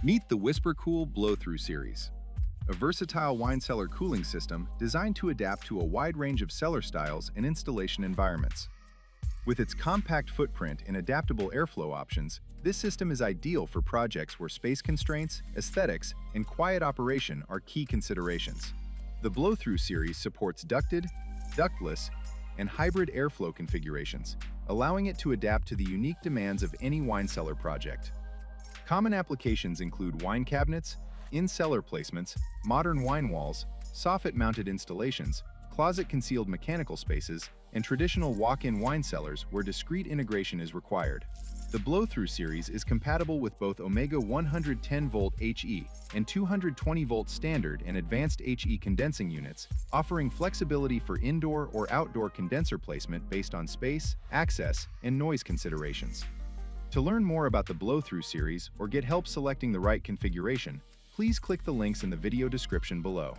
Meet the WhisperKOOL Blow-Through Series, a versatile wine cellar cooling system designed to adapt to a wide range of cellar styles and installation environments. With its compact footprint and adaptable airflow options, this system is ideal for projects where space constraints, aesthetics, and quiet operation are key considerations. The Blow-Through Series supports ducted, ductless, and hybrid airflow configurations, allowing it to adapt to the unique demands of any wine cellar project. Common applications include wine cabinets, in-cellar placements, modern wine walls, soffit-mounted installations, closet-concealed mechanical spaces, and traditional walk-in wine cellars where discrete integration is required. The Blow-Through Series is compatible with both Omega 110V HE and 220V standard and advanced HE condensing units, offering flexibility for indoor or outdoor condenser placement based on space, access, and noise considerations. To learn more about the Blow-Through Series or get help selecting the right configuration, please click the links in the video description below.